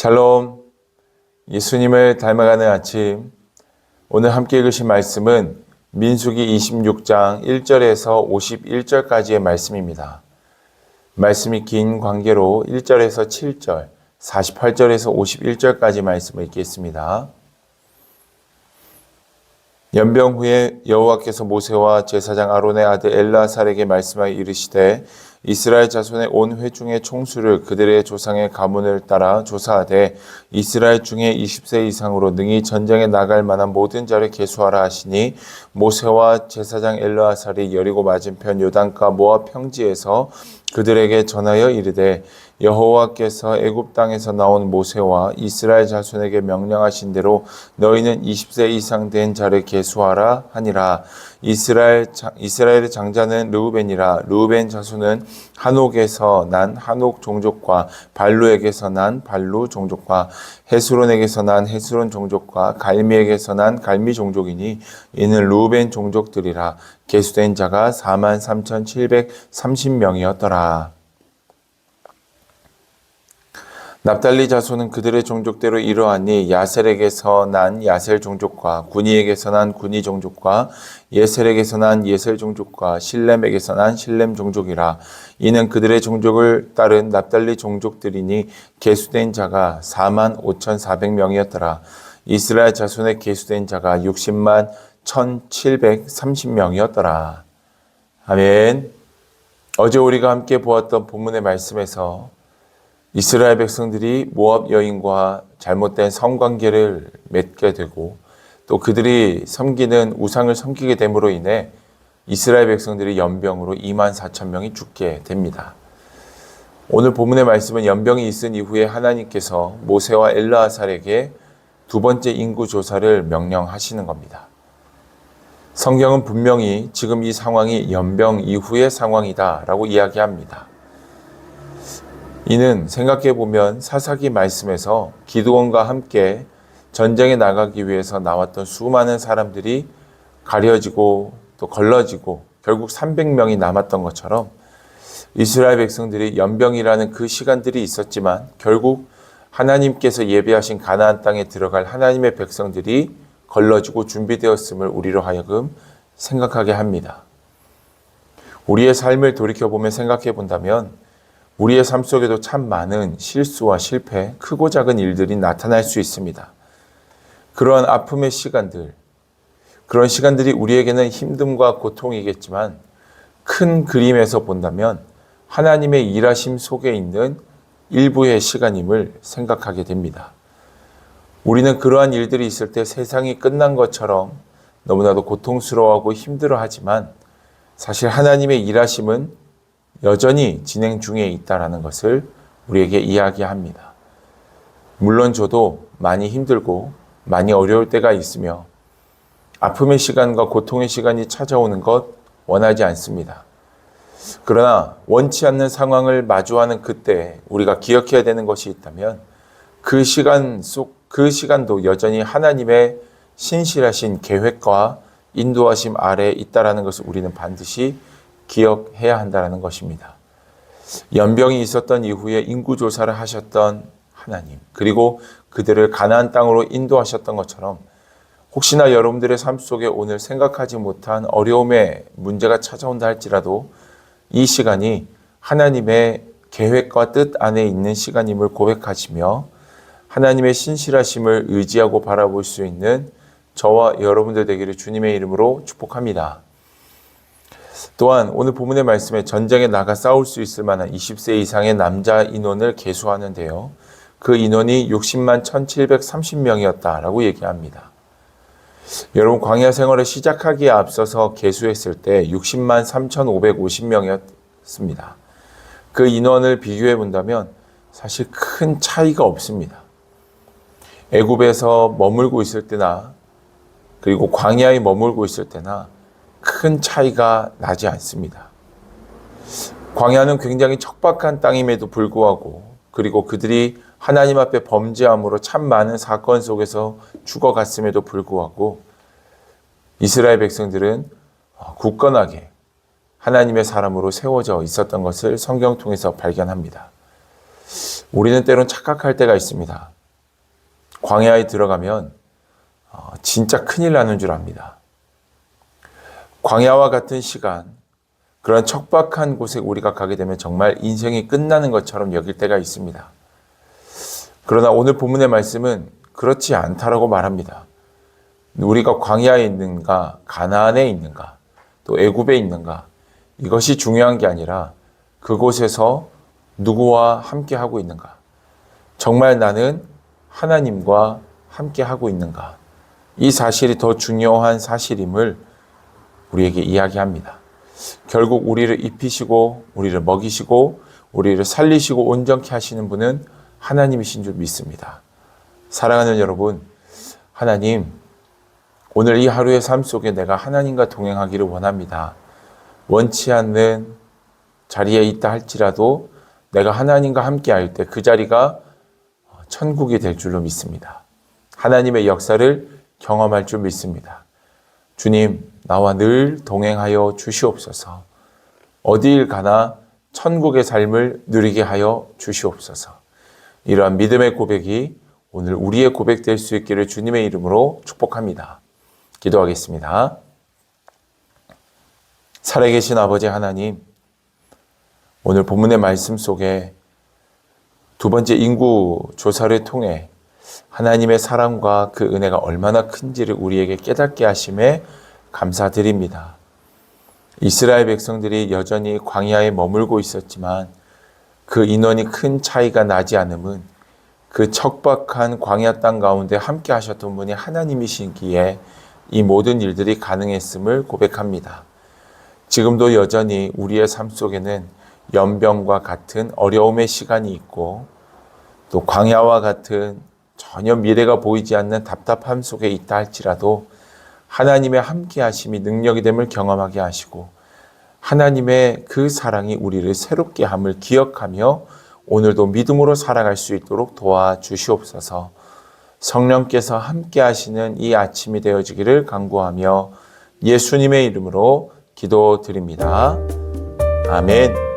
샬롬, 예수님을 닮아가는 아침. 오늘 함께 읽으신 말씀은 민수기 26장 1절에서 51절까지의 말씀입니다. 말씀이 긴 관계로 1절에서 7절, 48절에서 51절까지 말씀을 읽겠습니다. 연병 후에 여호와께서 모세와 제사장 아론의 아들 엘르아살에게 말씀하여 이르시되 이스라엘 자손의 온 회중의 총수를 그들의 조상의 가문을 따라 조사하되 이스라엘 중에 20세 이상으로 능히 전쟁에 나갈 만한 모든 자를 계수하라 하시니 모세와 제사장 엘르아살이 여리고 맞은편 요단가 모압 평지에서 그들에게 전하여 이르되 여호와께서 애굽 땅에서 나온 모세와 이스라엘 자손에게 명령하신 대로 너희는 20세 이상 된 자를 계수하라 하니라. 이스라엘의 장자는 르우벤이라. 르우벤 자손은 한옥에서 난 한옥 종족과 발루에게서 난 발루 종족과 헤스론에게서 난 헤스론 종족과 갈미에게서 난 갈미 종족이니 이는 르우벤 종족들이라. 계수된 자가 43,730명이었더라. 납달리 자손은 그들의 종족대로 이러하니 야셀에게서 난 야셀 종족과 구니에게서 난 구니 종족과 예셀에게서 난 예셀 종족과 실렘에게서 난 실렘 종족이라. 이는 그들의 종족을 따른 납달리 종족들이니 계수된 자가 45,400명이었더라. 이스라엘 자손의 계수된 자가 60만 1,730명이었더라. 아멘. 어제 우리가 함께 보았던 본문의 말씀에서 이스라엘 백성들이 모압 여인과 잘못된 성관계를 맺게 되고 또 그들이 섬기는 우상을 섬기게 됨으로 인해 이스라엘 백성들이 연병으로 24,000명이 죽게 됩니다. 오늘 본문의 말씀은 연병이 있은 이후에 하나님께서 모세와 엘르아살에게 두 번째 인구 조사를 명령하시는 겁니다. 성경은 분명히 지금 이 상황이 연병 이후의 상황이다라고 이야기합니다. 이는 생각해보면 사사기 말씀에서 기드온과 함께 전쟁에 나가기 위해서 나왔던 수많은 사람들이 가려지고 또 걸러지고 결국 300명이 남았던 것처럼 이스라엘 백성들이 연병이라는 그 시간들이 있었지만 결국 하나님께서 예비하신 가나안 땅에 들어갈 하나님의 백성들이 걸러지고 준비되었음을 우리로 하여금 생각하게 합니다. 우리의 삶을 돌이켜보면 생각해본다면 우리의 삶 속에도 참 많은 실수와 실패, 크고 작은 일들이 나타날 수 있습니다. 그러한 아픔의 시간들, 그런 시간들이 우리에게는 힘듦과 고통이겠지만 큰 그림에서 본다면 하나님의 일하심 속에 있는 일부의 시간임을 생각하게 됩니다. 우리는 그러한 일들이 있을 때 세상이 끝난 것처럼 너무나도 고통스러워하고 힘들어하지만 사실 하나님의 일하심은 여전히 진행 중에 있다는 것을 우리에게 이야기합니다. 물론 저도 많이 힘들고 많이 어려울 때가 있으며 아픔의 시간과 고통의 시간이 찾아오는 것 원하지 않습니다. 그러나 원치 않는 상황을 마주하는 그때 우리가 기억해야 되는 것이 있다면 그 시간도 여전히 하나님의 신실하신 계획과 인도하심 아래에 있다는 것을 우리는 반드시 기억해야 한다는 것입니다. 연병이 있었던 이후에 인구조사를 하셨던 하나님, 그리고 그들을 가나안 땅으로 인도하셨던 것처럼 혹시나 여러분들의 삶 속에 오늘 생각하지 못한 어려움의 문제가 찾아온다 할지라도 이 시간이 하나님의 계획과 뜻 안에 있는 시간임을 고백하시며 하나님의 신실하심을 의지하고 바라볼 수 있는 저와 여러분들 되기를 주님의 이름으로 축복합니다. 또한 오늘 본문의 말씀에 전쟁에 나가 싸울 수 있을 만한 20세 이상의 남자 인원을 계수하는데요. 그 인원이 60만 1,730명이었다라고 얘기합니다. 여러분 광야 생활을 시작하기에 앞서서 계수했을 때 60만 3,550명이었습니다. 그 인원을 비교해 본다면 사실 큰 차이가 없습니다. 애굽에서 머물고 있을 때나 그리고 광야에 머물고 있을 때나 큰 차이가 나지 않습니다. 광야는 굉장히 척박한 땅임에도 불구하고 그리고 그들이 하나님 앞에 범죄함으로 참 많은 사건 속에서 죽어갔음에도 불구하고 이스라엘 백성들은 굳건하게 하나님의 사람으로 세워져 있었던 것을 성경 통해서 발견합니다. 우리는 때론 착각할 때가 있습니다. 광야에 들어가면 진짜 큰일 나는 줄 압니다. 광야와 같은 시간, 그런 척박한 곳에 우리가 가게 되면 정말 인생이 끝나는 것처럼 여길 때가 있습니다. 그러나 오늘 본문의 말씀은 그렇지 않다라고 말합니다. 우리가 광야에 있는가, 가나안에 있는가, 또 애굽에 있는가, 이것이 중요한 게 아니라 그곳에서 누구와 함께 하고 있는가, 정말 나는 하나님과 함께 하고 있는가, 이 사실이 더 중요한 사실임을 우리에게 이야기합니다. 결국 우리를 입히시고 우리를 먹이시고 우리를 살리시고 온전케 하시는 분은 하나님이신 줄 믿습니다. 사랑하는 여러분, 하나님, 오늘 이 하루의 삶 속에 내가 하나님과 동행하기를 원합니다. 원치 않는 자리에 있다 할지라도 내가 하나님과 함께 할 때 그 자리가 천국이 될 줄로 믿습니다. 하나님의 역사를 경험할 줄 믿습니다. 주님, 나와 늘 동행하여 주시옵소서. 어디를 가나 천국의 삶을 누리게 하여 주시옵소서. 이러한 믿음의 고백이 오늘 우리의 고백될 수 있기를 주님의 이름으로 축복합니다. 기도하겠습니다. 살아계신 아버지 하나님, 오늘 본문의 말씀 속에 두 번째 인구 조사를 통해 하나님의 사랑과 그 은혜가 얼마나 큰지를 우리에게 깨닫게 하심에 감사드립니다. 이스라엘 백성들이 여전히 광야에 머물고 있었지만 그 인원이 큰 차이가 나지 않음은 그 척박한 광야 땅 가운데 함께 하셨던 분이 하나님이시기에 이 모든 일들이 가능했음을 고백합니다. 지금도 여전히 우리의 삶 속에는 연병과 같은 어려움의 시간이 있고 또 광야와 같은 전혀 미래가 보이지 않는 답답함 속에 있다 할지라도 하나님의 함께 하심이 능력이 됨을 경험하게 하시고 하나님의 그 사랑이 우리를 새롭게 함을 기억하며 오늘도 믿음으로 살아갈 수 있도록 도와주시옵소서. 성령께서 함께 하시는 이 아침이 되어지기를 간구하며 예수님의 이름으로 기도드립니다. 아멘.